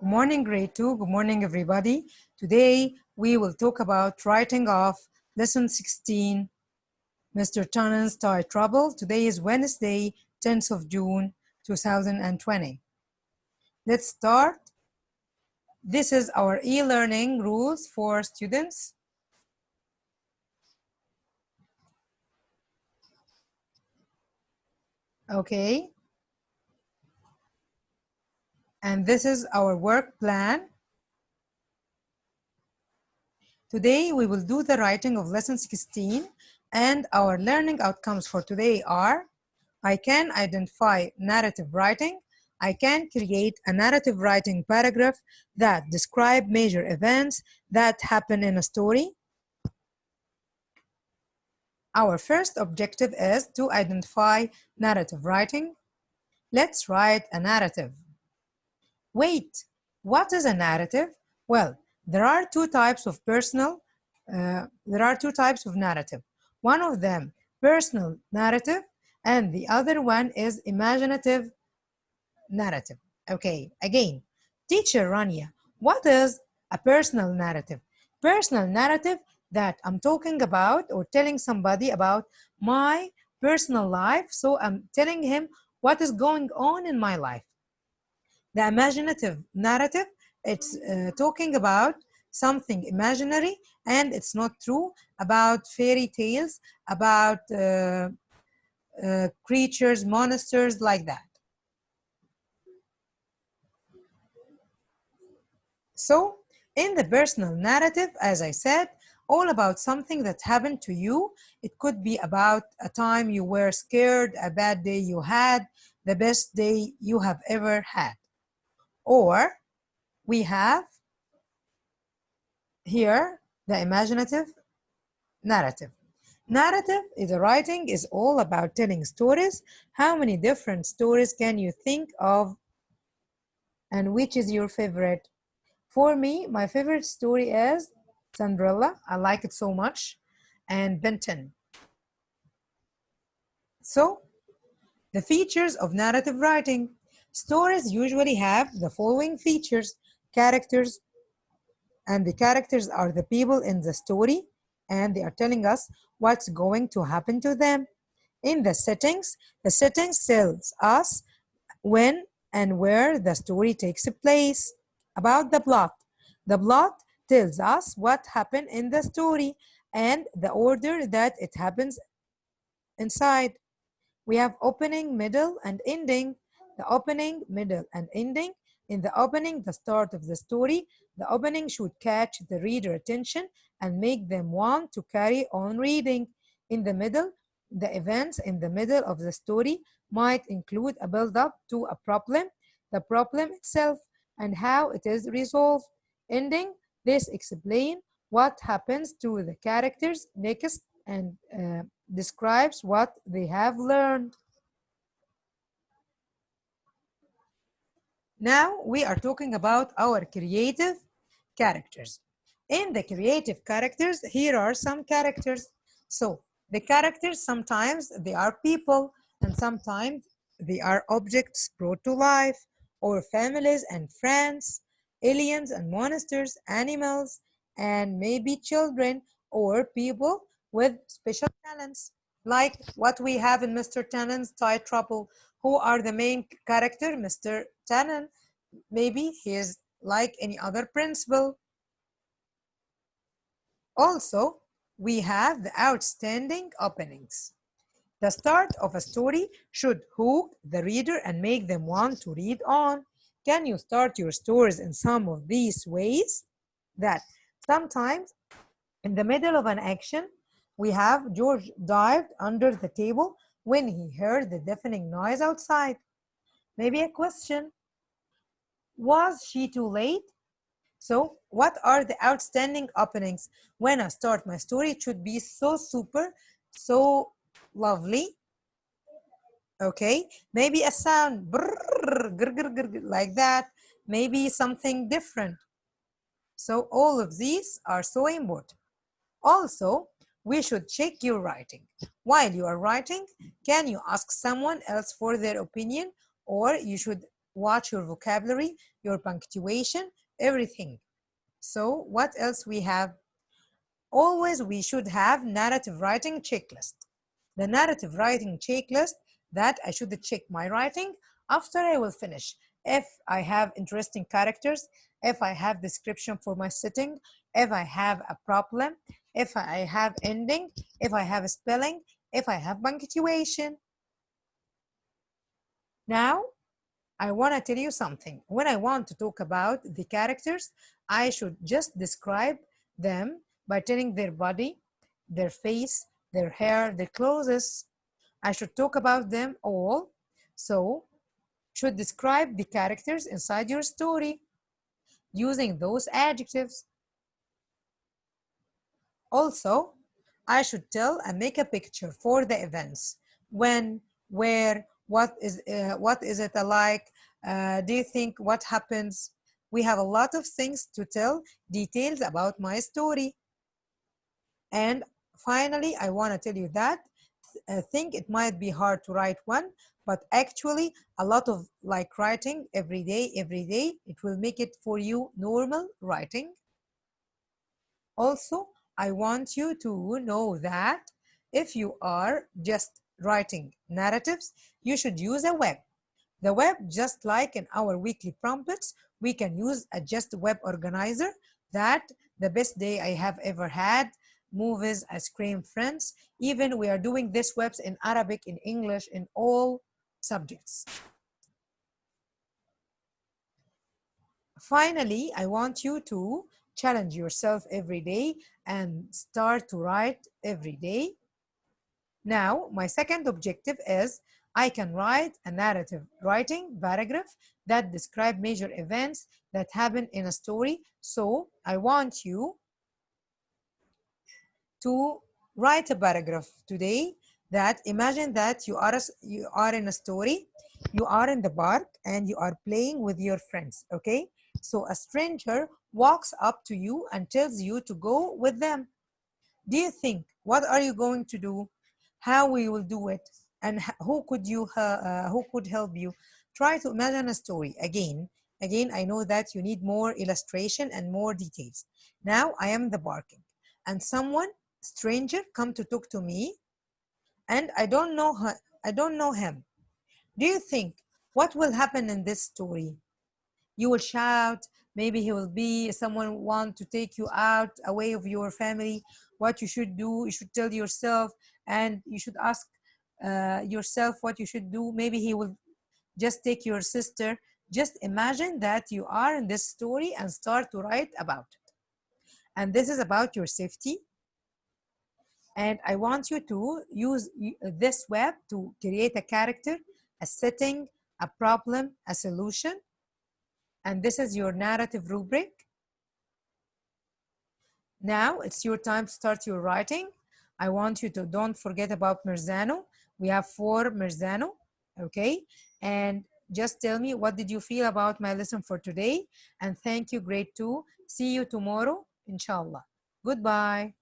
Good morning, grade 2. Good morning, everybody. Today, we will talk about writing off lesson 16, Mr. Tannen's Tie Trouble. Today is Wednesday, 10th of June, 2020. Let's start. This is our e-learning rules for students. Okay. And this is our work plan. Today, we will do the writing of lesson 16, and our learning outcomes for today are: I can identify narrative writing. I can create a narrative writing paragraph that describe major events that happen in a story. Our first objective is to identify narrative writing. Let's write a narrative. Wait, what is a narrative? Well, there are two types of narrative. One of them, personal narrative, and the other one is imaginative narrative. Okay, again, teacher Rania, what is a personal narrative? Personal narrative that I'm talking about or telling somebody about my personal life. So I'm telling him what is going on in my life. The imaginative narrative, it's talking about something imaginary and it's not true, about fairy tales, about creatures, monsters, like that. So in the personal narrative, as I said, all about something that happened to you. It could be about a time you were scared, a bad day you had, the best day you have ever had. Or we have here the imaginative narrative. Narrative is a writing is all about telling stories. How many different stories can you think of, and which is your favorite? For me, my favorite story is Cinderella. I like it so much. And Ben 10. So, the features of narrative writing. Stories usually have the following features: characters, and the characters are the people in the story, and they are telling us what's going to happen to them. In the settings tells us when and where the story takes place. About the plot tells us what happened in the story and the order that it happens inside. We have opening, middle, and ending. The opening, middle, and ending. In the opening, the start of the story, the opening should catch the reader attention and make them want to carry on reading. In the middle, the events in the middle of the story might include a build-up to a problem, the problem itself, and how it is resolved. Ending, this explains what happens to the characters next and describes what they have learned. Now we are talking about our creative characters. In the creative characters, here are some characters. So the characters, sometimes they are people and sometimes they are objects brought to life, or families and friends, aliens and monsters, animals, and maybe children or people with special talents, like what we have in Mr. Tannen's Tie Trouble. Who are the main character? Mr. Tannen. Maybe he is like any other principal. Also, we have the outstanding openings. The start of a story should hook the reader and make them want to read on. Can you start your stories in some of these ways? That sometimes in the middle of an action, we have George dived under the table when he heard the deafening noise outside. Maybe a question: was she too late? So what are the outstanding openings? When I start my story, it should be so super, so lovely. Okay, maybe a sound, brrr, grr, grr, grr, grr, like that. Maybe something different. So all of these are so important. Also, we should check your writing. While you are writing, can you ask someone else for their opinion, or you should watch your vocabulary, your punctuation, everything. So what else we have? Always we should have narrative writing checklist. The narrative writing checklist that I should check my writing after I will finish. If I have interesting characters, if I have description for my setting, if I have a problem, if I have ending, if I have spelling, if I have punctuation. Now, I want to tell you something. When I want to talk about the characters, I should just describe them by telling their body, their face, their hair, their clothes. I should talk about them all. So, should describe the characters inside your story using those adjectives. Also, I should tell and make a picture for the events. When, where, what is it alike? Do you think what happens? We have a lot of things to tell, details about my story. And finally, I want to tell you that I think it might be hard to write one, but actually a lot of like writing every day, it will make it for you normal writing. Also, I want you to know that if you are just writing narratives, you should use a web. The web, just like in our weekly prompts, we can use a just web organizer that the best day I have ever had, movies, ice cream, friends. Even we are doing this webs in Arabic, in English, in all subjects. Finally, I want you to challenge yourself every day and start to write every day. Now, my second objective is I can write a narrative writing paragraph that describe major events that happen in a story. So I want you to write a paragraph today that imagine that you are in a story, you are in the park and you are playing with your friends, okay? So a stranger walks up to you and tells you to go with them. Do you think what are you going to do? How we will do it? And who could help you? Try to imagine a story again. Again, I know that you need more illustration and more details. Now I am the barking, and someone stranger come to talk to me, and I don't know her. I don't know him. Do you think what will happen in this story? You will shout, maybe he will be someone want to take you out away of your family. What you should do, you should tell yourself, and you should ask yourself what you should do. Maybe he will just take your sister. Just imagine that you are in this story and start to write about it. And this is about your safety. And I want you to use this web to create a character, a setting, a problem, a solution. And this is your narrative rubric. Now it's your time to start your writing. I want you to don't forget about Merzano. We have 4 Merzano, okay? And just tell me what did you feel about my lesson for today. And thank you, grade 2. See you tomorrow, inshallah. Goodbye.